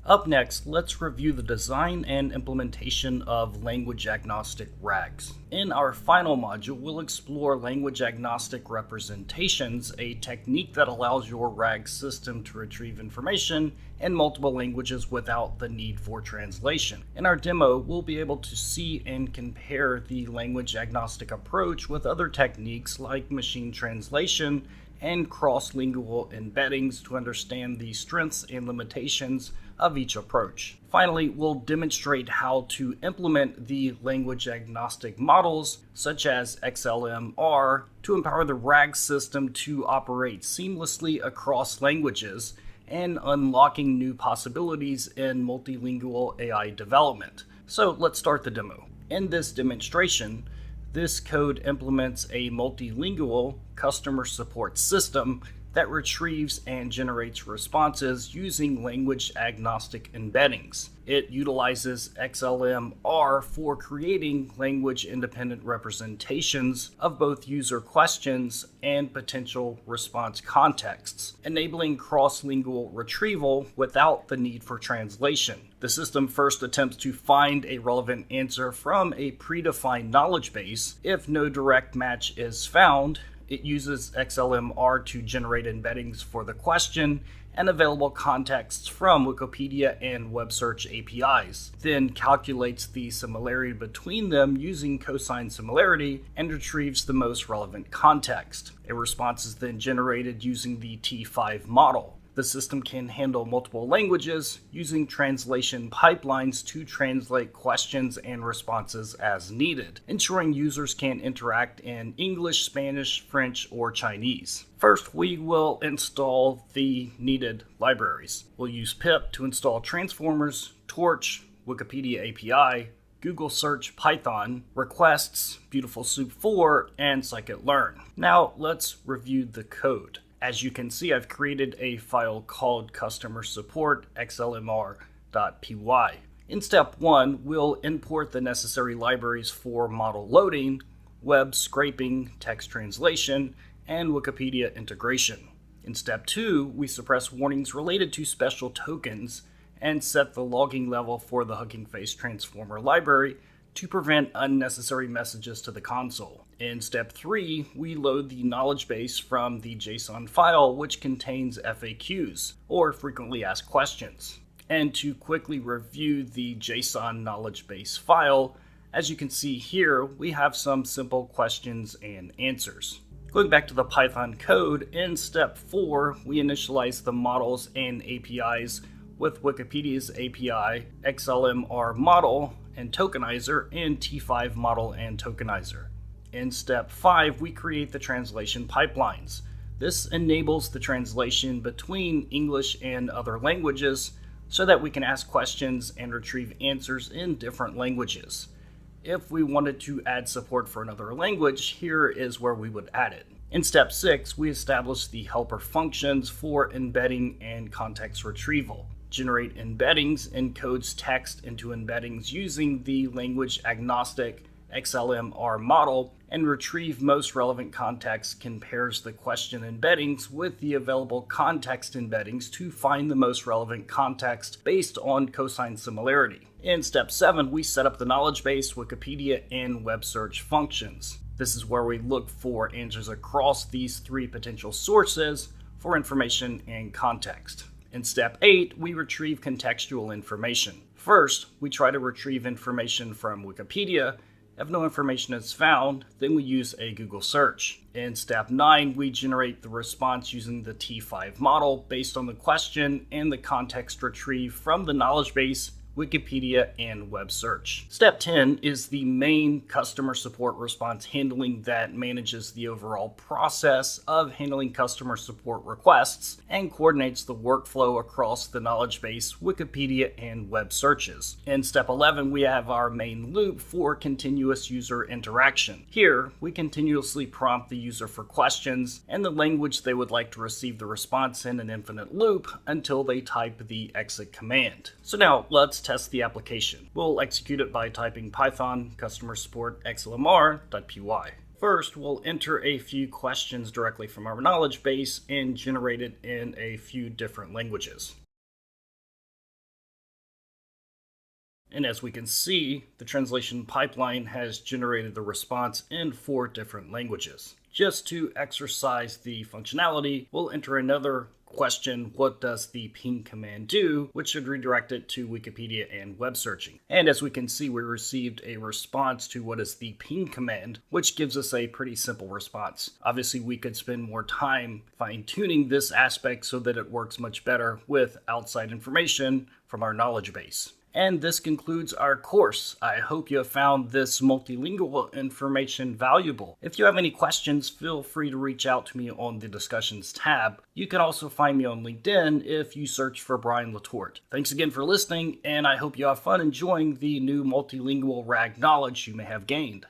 Up next, let's review the design and implementation of language-agnostic RAGs. In our final module, we'll explore language-agnostic representations, a technique that allows your RAG system to retrieve information in multiple languages without the need for translation. In our demo, we'll be able to see and compare the language-agnostic approach with other techniques like machine translation and cross-lingual embeddings to understand the strengths and limitations of each approach. Finally, we'll demonstrate how to implement the language-agnostic models, such as XLMR, to empower the RAG system to operate seamlessly across languages and unlocking new possibilities in multilingual AI development. So let's start the demo. In this demonstration, this code implements a multilingual customer support system that retrieves and generates responses using language-agnostic embeddings. It utilizes XLMR for creating language-independent representations of both user questions and potential response contexts, enabling cross-lingual retrieval without the need for translation. The system first attempts to find a relevant answer from a predefined knowledge base. If no direct match is found, it uses XLMR to generate embeddings for the question and available contexts from Wikipedia and web search APIs, then calculates the similarity between them using cosine similarity and retrieves the most relevant context. A response is then generated using the T5 model. The system can handle multiple languages using translation pipelines to translate questions and responses as needed, ensuring users can interact in English, Spanish, French, or Chinese. First, we will install the needed libraries. We'll use pip to install transformers, torch, Wikipedia API, Google Search Python, requests, Beautiful Soup 4, and scikit-learn. Now let's review the code. As you can see, I've created a file called customer support xlmr.py. In step 1, we'll import the necessary libraries for model loading, web scraping, text translation, and Wikipedia integration. In step 2, we suppress warnings related to special tokens and set the logging level for the Hugging Face transformer library to prevent unnecessary messages to the console. In step 3, we load the knowledge base from the JSON file, which contains FAQs, or frequently asked questions. And to quickly review the JSON knowledge base file, as you can see here, we have some simple questions and answers. Going back to the Python code, in step 4, we initialize the models and APIs with Wikipedia's API, XLMR model and tokenizer, and T5 model and tokenizer. In step 5, we create the translation pipelines. This enables the translation between English and other languages so that we can ask questions and retrieve answers in different languages. If we wanted to add support for another language, here is where we would add it. In step 6, we establish the helper functions for embedding and context retrieval. Generate embeddings encodes text into embeddings using the language-agnostic XLMR model, and retrieve most relevant context compares the question embeddings with the available context embeddings to find the most relevant context based on cosine similarity. In step 7, we set up the knowledge base, Wikipedia, and web search functions. This is where we look for answers across these 3 potential sources for information and context. In step 8, we retrieve contextual information. First, we try to retrieve information from Wikipedia. If no information is found, then we use a Google search. In step 9, we generate the response using the T5 model based on the question and the context retrieved from the knowledge base, Wikipedia, and web search. Step 10 is the main customer support response handling that manages the overall process of handling customer support requests and coordinates the workflow across the knowledge base, Wikipedia, and web searches. In step 11, we have our main loop for continuous user interaction. Here, we continuously prompt the user for questions and the language they would like to receive the response in an infinite loop until they type the exit command. So now let's test the application. We'll execute it by typing Python customer support xlmr.py. First, we'll enter a few questions directly from our knowledge base and generate it in a few different languages. And as we can see, the translation pipeline has generated the response in 4 different languages. Just to exercise the functionality, we'll enter another question, what does the ping command do, which should redirect it to Wikipedia and web searching. And as we can see, we received a response to what is the ping command, which gives us a pretty simple response. Obviously, we could spend more time fine-tuning this aspect so that it works much better with outside information from our knowledge base. And this concludes our course. I hope you have found this multilingual information valuable. If you have any questions, feel free to reach out to me on the discussions tab. You can also find me on LinkedIn if you search for Brian Latort. Thanks again for listening, and I hope you have fun enjoying the new multilingual RAG knowledge you may have gained.